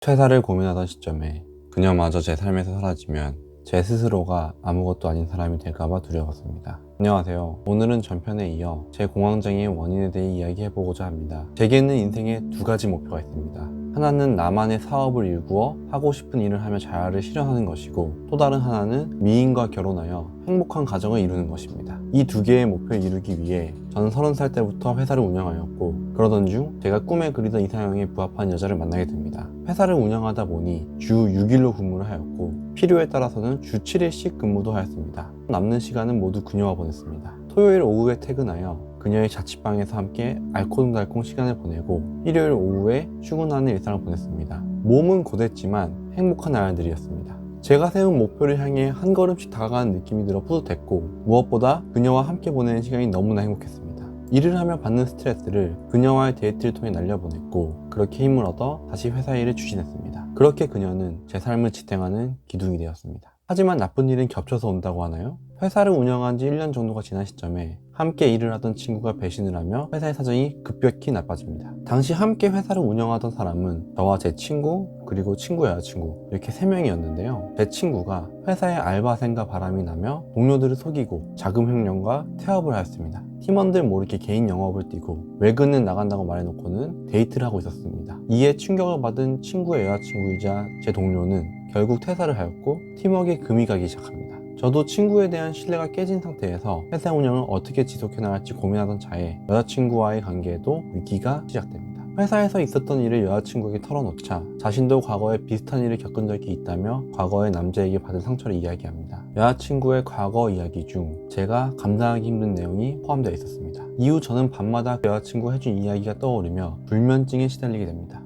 퇴사를 고민하던 시점에 그녀마저 제 삶에서 사라지면 제 스스로가 아무것도 아닌 사람이 될까봐 두려웠습니다. 안녕하세요. 오늘은 전편에 이어 제 공황장애의 원인에 대해 이야기해보고자 합니다. 제게는 인생에 두 가지 목표가 있습니다. 하나는 나만의 사업을 일구어 하고 싶은 일을 하며 자아를 실현하는 것이고, 또 다른 하나는 미인과 결혼하여 행복한 가정을 이루는 것입니다. 이 두 개의 목표를 이루기 위해 저는 30살 때부터 회사를 운영하였고, 그러던 중 제가 꿈에 그리던 이상형에 부합한 여자를 만나게 됩니다. 회사를 운영하다 보니 주 6일로 근무를 하였고, 필요에 따라서는 주 7일씩 근무도 하였습니다. 남는 시간은 모두 그녀와 보냈습니다. 토요일 오후에 퇴근하여 그녀의 자취방에서 함께 알콩달콩 시간을 보내고, 일요일 오후에 출근하는 일상을 보냈습니다. 몸은 고됐지만 행복한 날들이었습니다. 제가 세운 목표를 향해 한 걸음씩 다가가는 느낌이 들어 뿌듯했고, 무엇보다 그녀와 함께 보내는 시간이 너무나 행복했습니다. 일을 하며 받는 스트레스를 그녀와의 데이트를 통해 날려보냈고, 그렇게 힘을 얻어 다시 회사 일을 추진했습니다. 그렇게 그녀는 제 삶을 지탱하는 기둥이 되었습니다. 하지만 나쁜 일은 겹쳐서 온다고 하나요? 회사를 운영한 지 1년 정도가 지난 시점에 함께 일을 하던 친구가 배신을 하며 회사의 사정이 급격히 나빠집니다. 당시 함께 회사를 운영하던 사람은 저와 제 친구, 그리고 친구 여자친구 이렇게 3명이었는데요. 제 친구가 회사의 알바생과 바람이 나며 동료들을 속이고 자금 횡령과 태업을 하였습니다. 팀원들 모르게 개인 영업을 뛰고 외근은 나간다고 말해놓고는 데이트를 하고 있었습니다. 이에 충격을 받은 친구의 여자친구이자 제 동료는 결국 퇴사를 하였고, 팀워크에 금이 가기 시작합니다. 저도 친구에 대한 신뢰가 깨진 상태에서 회사 운영을 어떻게 지속해 나갈지 고민하던 차에 여자친구와의 관계에도 위기가 시작됩니다. 회사에서 있었던 일을 여자친구에게 털어놓자 자신도 과거에 비슷한 일을 겪은 적이 있다며 과거의 남자에게 받은 상처를 이야기합니다. 여자친구의 과거 이야기 중 제가 감당하기 힘든 내용이 포함되어 있었습니다. 이후 저는 밤마다 여자친구가 해준 이야기가 떠오르며 불면증에 시달리게 됩니다.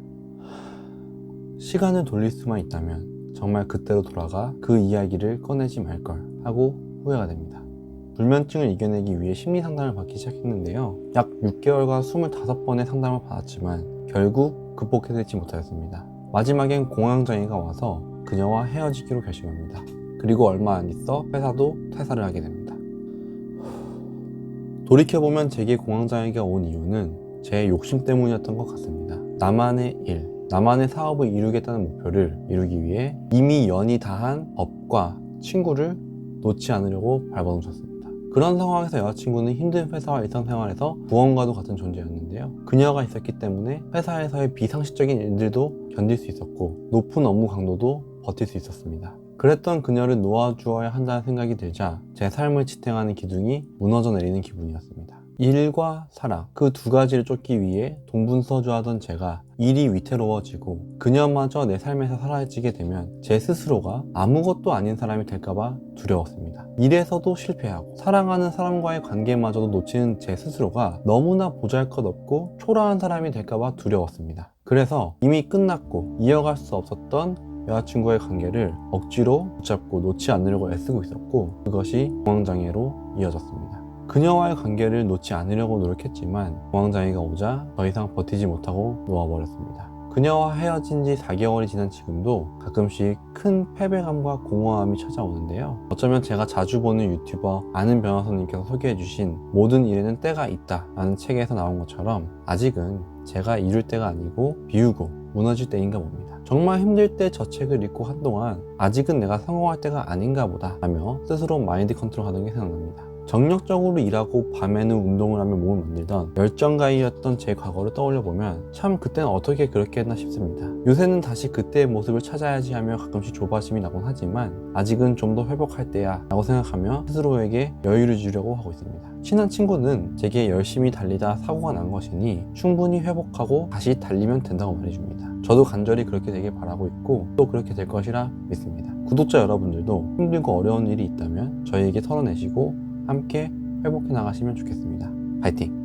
시간을 돌릴 수만 있다면 정말 그때로 돌아가 그 이야기를 꺼내지 말걸 하고 후회가 됩니다. 불면증을 이겨내기 위해 심리상담을 받기 시작했는데요. 약 6개월과 25번의 상담을 받았지만 결국 극복해내지 못하였습니다. 마지막엔 공황장애가 와서 그녀와 헤어지기로 결심합니다. 그리고 얼마 안 있어 회사도 퇴사를 하게 됩니다. 돌이켜보면 제게 공황장애가 온 이유는 제 욕심 때문이었던 것 같습니다. 나만의 일, 나만의 사업을 이루겠다는 목표를 이루기 위해 이미 연이 다한 업과 친구를 놓지 않으려고 발버둥쳤습니다. 그런 상황에서 여자친구는 힘든 회사와 일상생활에서 부원과도 같은 존재였는데요. 그녀가 있었기 때문에 회사에서의 비상식적인 일들도 견딜 수 있었고, 높은 업무 강도도 버틸 수 있었습니다. 그랬던 그녀를 놓아주어야 한다는 생각이 들자 제 삶을 지탱하는 기둥이 무너져 내리는 기분이었습니다. 일과 사랑, 그 두 가지를 쫓기 위해 동분서주하던 제가 일이 위태로워지고 그녀마저 내 삶에서 사라지게 되면 제 스스로가 아무것도 아닌 사람이 될까봐 두려웠습니다. 일에서도 실패하고 사랑하는 사람과의 관계마저도 놓치는 제 스스로가 너무나 보잘것없고 초라한 사람이 될까봐 두려웠습니다. 그래서 이미 끝났고 이어갈 수 없었던 여자친구의 관계를 억지로 붙잡고 놓지 않으려고 애쓰고 있었고, 그것이 공황장애로 이어졌습니다. 그녀와의 관계를 놓지 않으려고 노력했지만 공황장애가 오자 더 이상 버티지 못하고 놓아버렸습니다. 그녀와 헤어진 지 4개월이 지난 지금도 가끔씩 큰 패배감과 공허함이 찾아오는데요. 어쩌면 제가 자주 보는 유튜버 아는 변호사님께서 소개해주신 모든 일에는 때가 있다 라는 책에서 나온 것처럼 아직은 제가 이룰 때가 아니고 비우고 무너질 때인가 봅니다. 정말 힘들 때 저 책을 읽고 한동안 아직은 내가 성공할 때가 아닌가 보다 하며 스스로 마인드 컨트롤하던 게 생각납니다. 정력적으로 일하고 밤에는 운동을 하며 몸을 만들던 열정가이였던 제 과거를 떠올려보면 참 그때는 어떻게 그렇게 했나 싶습니다. 요새는 다시 그때의 모습을 찾아야지 하며 가끔씩 조바심이 나곤 하지만 아직은 좀 더 회복할 때야 라고 생각하며 스스로에게 여유를 주려고 하고 있습니다. 친한 친구는 제게 열심히 달리다 사고가 난 것이니 충분히 회복하고 다시 달리면 된다고 말해줍니다. 저도 간절히 그렇게 되길 바라고 있고 또 그렇게 될 것이라 믿습니다. 구독자 여러분들도 힘들고 어려운 일이 있다면 저희에게 털어내시고 함께 회복해 나가시면 좋겠습니다. 파이팅!